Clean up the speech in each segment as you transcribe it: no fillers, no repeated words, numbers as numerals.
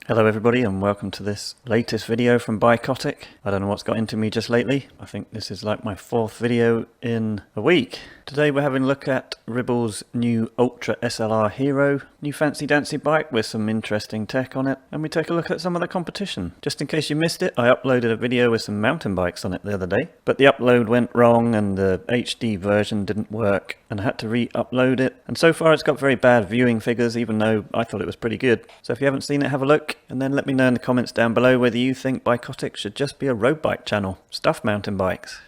Hello everybody and welcome to this latest video from Bikotic. I don't know what's got into me just lately. I think this is like my fourth video in a week. Today we're having a look at RIBBLE's new Ultra SLR Hero, new fancy dancy bike with some interesting tech on it, and we take a look at some of the competition. Just in case you missed it, I uploaded a video with some mountain bikes on it the other day, but the upload went wrong and the HD version didn't work and I had to re-upload it, and so far it's got very bad viewing figures even though I thought it was pretty good. So if you haven't seen it, have a look and then let me know in the comments down below whether you think Bikotic should just be a road bike channel. Stuff mountain bikes.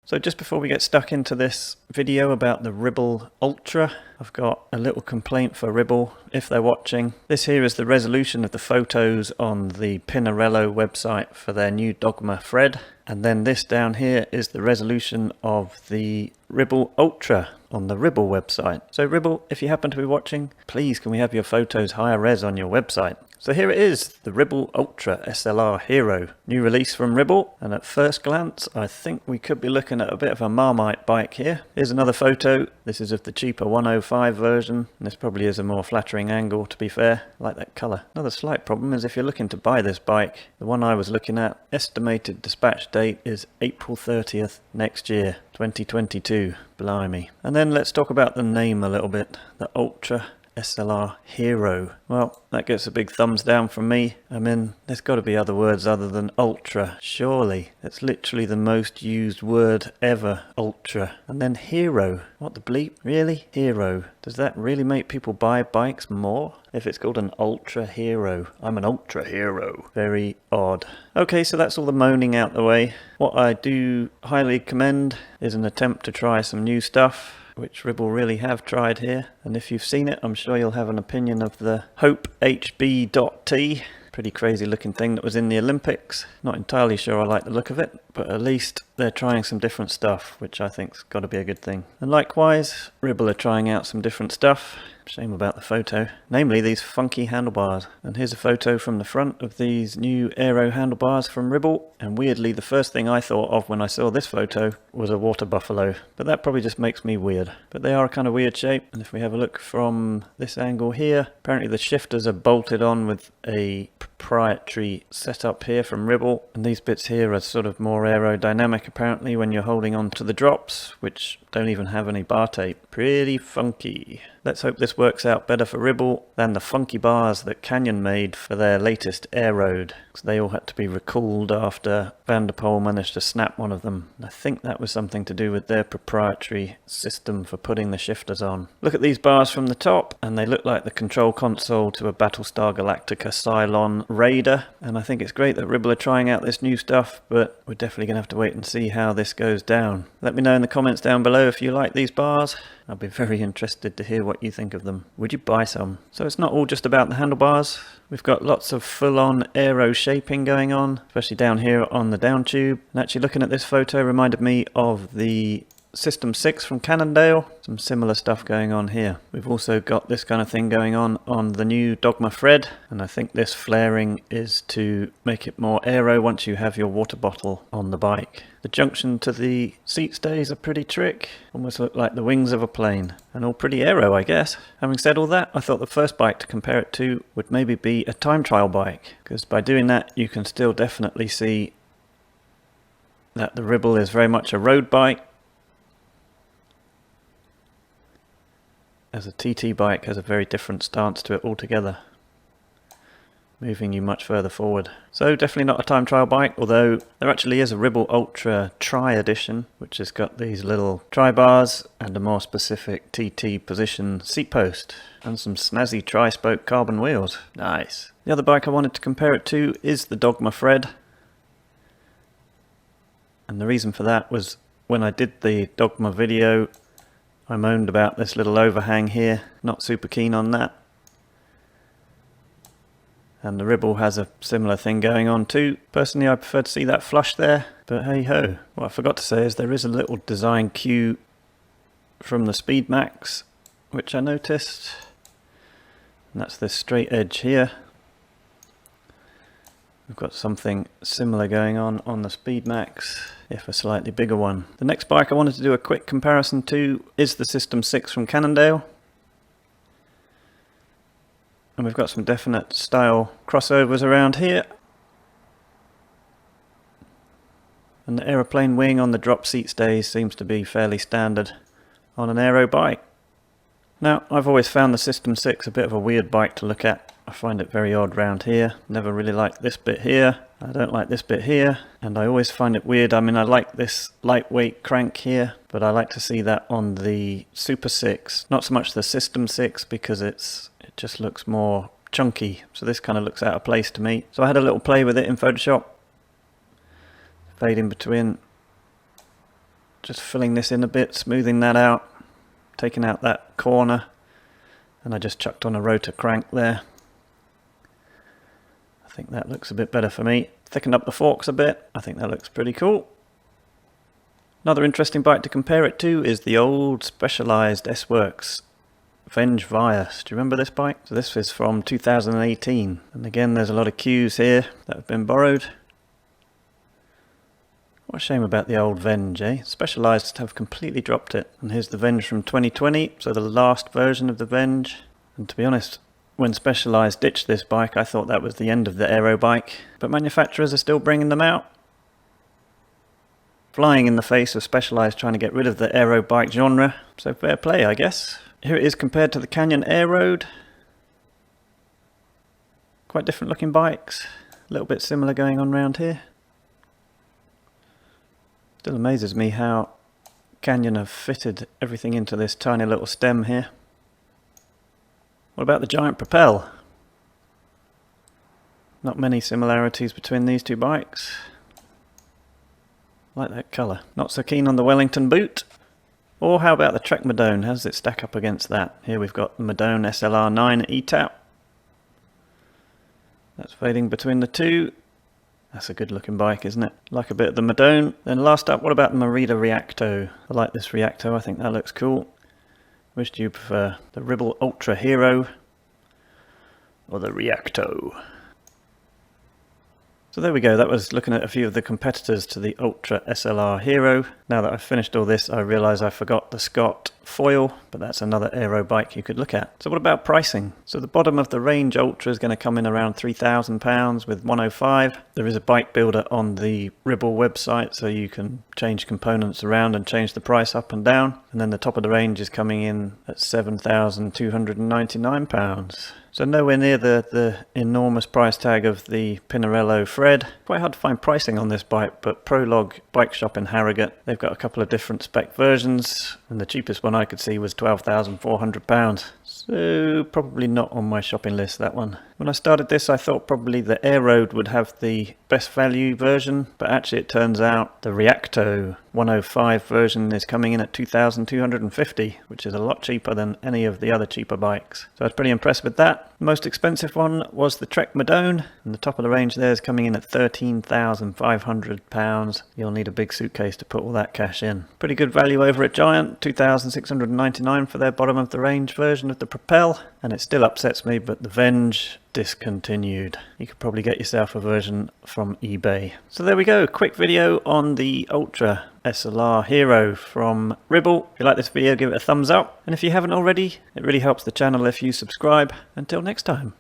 So just before we get stuck into this video about the RIBBLE Ultra, I've got a little complaint for RIBBLE if they're watching. This here is the resolution of the photos on the PINARELLO website for their new DOGMA thread. And then this down here is the resolution of the RIBBLE Ultra on the RIBBLE website. So RIBBLE, if you happen to be watching, please can we have your photos higher res on your website? So here it is, the RIBBLE Ultra SLR Hero. New release from RIBBLE, and at first glance I think we could be looking at a bit of a Marmite bike here. Here's another photo. This is of the cheaper 105 version. And this probably is a more flattering angle, to be fair. I like that colour. Another slight problem is if you're looking to buy this bike, the one I was looking at, estimated dispatch date is April 30th next year, 2022. Blimey. And then let's talk about the name a little bit. The Ultra SLR Hero. Well, that gets a big thumbs down from me. I mean, there's got to be other words other than ultra, surely. It's literally the most used word ever, ultra. And then hero. What the bleep? Really? Hero. Does that really make people buy bikes more? If it's called an ultra hero. I'm an ultra hero. Very odd. Okay, so that's all the moaning out the way. What I do highly commend is an attempt to try some new stuff, which RIBBLE really have tried here. And if you've seen it, I'm sure you'll have an opinion of the Hope HB.T. Pretty crazy looking thing that was in the Olympics. Not entirely sure I like the look of it, but at least they're trying some different stuff, which I think's got to be a good thing. And likewise, RIBBLE are trying out some different stuff. Shame about the photo, namely these funky handlebars. And here's a photo from the front of these new aero handlebars from RIBBLE, and weirdly the first thing I thought of when I saw this photo was a water buffalo, but that probably just makes me weird. But they are a kind of weird shape, and if we have a look from this angle here, apparently the shifters are bolted on with a proprietary setup here from RIBBLE, and these bits here are sort of more aerodynamic apparently when you're holding on to the drops, which don't even have any bar tape. Pretty funky. Let's hope this works out better for RIBBLE than the funky bars that Canyon made for their latest AEROAD. So they all had to be recalled after Van der Poel managed to snap one of them. I think that was something to do with their proprietary system for putting the shifters on. Look at these bars from the top, and they look like the control console to a Battlestar Galactica Cylon Raider. And I think it's great that RIBBLE are trying out this new stuff, but we're definitely going to have to wait and see how this goes down. Let me know in the comments down below if you like these bars. I'll be very interested to hear what you think of them. Would you buy some? So it's not all just about the handlebars. We've got lots of full-on aero shaping going on, especially down here on the down tube. And actually looking at this photo reminded me of the SYSTEMSIX from Cannondale. Some similar stuff going on here. We've also got this kind of thing going on the new DOGMA thread, and I think this flaring is to make it more aero once you have your water bottle on the bike. The junction to the seat stays a pretty trick, almost look like the wings of a plane, and all pretty aero I guess. Having said all that, I thought the first bike to compare it to would maybe be a time trial bike, because by doing that you can still definitely see that the RIBBLE is very much a road bike, as a TT bike has a very different stance to it altogether, moving you much further forward. So definitely not a time trial bike, although there actually is a RIBBLE Ultra Tri Edition, which has got these little tri-bars and a more specific TT position seat post, and some snazzy tri-spoke carbon wheels. Nice. The other bike I wanted to compare it to is the DOGMA thread, and the reason for that was when I did the DOGMA video I moaned about this little overhang here, not super keen on that. And the RIBBLE has a similar thing going on too. Personally I prefer to see that flush there, but hey ho. What I forgot to say is there is a little design cue from the SPEEDMAX which I noticed, and that's this straight edge here. We've got something similar going on the SPEEDMAX, if a slightly bigger one. The next bike I wanted to do a quick comparison to is the SYSTEMSIX from Cannondale. And we've got some definite style crossovers around here. And the aeroplane wing on the drop seat stays seems to be fairly standard on an aero bike. Now, I've always found the SYSTEMSIX a bit of a weird bike to look at. I find it very odd round here. Never really liked this bit here. I don't like this bit here. And I always find it weird. I mean, I like this lightweight crank here, but I like to see that on the Super 6. Not so much the SYSTEMSIX because it just looks more chunky. So this kind of looks out of place to me. So I had a little play with it in Photoshop. Fade in between. Just filling this in a bit, smoothing that out. Taking out that corner. And I just chucked on a rotor crank there. I think that looks a bit better for me. Thickened up the forks a bit. I think that looks pretty cool. Another interesting bike to compare it to is the old Specialized S-Works VENGE Vias. Do you remember this bike? So this is from 2018. And again, there's a lot of cues here that have been borrowed. What a shame about the old VENGE, eh? Specialized have completely dropped it. And here's the VENGE from 2020, so the last version of the VENGE. And to be honest, when Specialized ditched this bike, I thought that was the end of the aero bike. But manufacturers are still bringing them out. Flying in the face of Specialized trying to get rid of the aero bike genre. So fair play, I guess. Here it is compared to the Canyon AEROAD. Quite different looking bikes. A little bit similar going on around here. Still amazes me how Canyon have fitted everything into this tiny little stem here. What about the giant PROPEL? Not many similarities between these two bikes. Like that colour. Not so keen on the Wellington boot. Or how about the Trek Madone? How does it stack up against that? Here we've got the MADONE SLR 9 eTAP. That's fading between the two. That's a good looking bike, isn't it? Like a bit of the MADONE. Then last up, what about the MERIDA REACTO? I like this REACTO, I think that looks cool. Which do you prefer? The RIBBLE ULTRA Hero or the REACTO? So there we go, that was looking at a few of the competitors to the Ultra SLR Hero. Now that I've finished all this, I realise I forgot the Scott foil, but that's another aero bike you could look at. So what about pricing? So the bottom of the range Ultra is going to come in around £3,000 with 105. There is a bike builder on the RIBBLE website, so you can change components around and change the price up and down. And then the top of the range is coming in at £7,299. So nowhere near the enormous price tag of the Pinarello Fred. Quite hard to find pricing on this bike, but Prologue Bike Shop in Harrogate, they've got a couple of different spec versions, and the cheapest one I could see was £12,400. So probably not on my shopping list, that one. When I started this, I thought probably the AEROAD would have the best value version, but actually it turns out the REACTO 105 version is coming in at £2,250, which is a lot cheaper than any of the other cheaper bikes. So I was pretty impressed with that. The most expensive one was the Trek Madone, and the top of the range there is coming in at £13,500. You'll need a big suitcase to put all that cash in. Pretty good value over at Giant, £2,699 for their bottom of the range version of the PROPEL, and it still upsets me, but the VENGE discontinued. You could probably get yourself a version from eBay. So there we go, quick video on the Ultra SLR Hero from RIBBLE. If you like this video, give it a thumbs up, and if you haven't already, it really helps the channel if you subscribe. Until next time.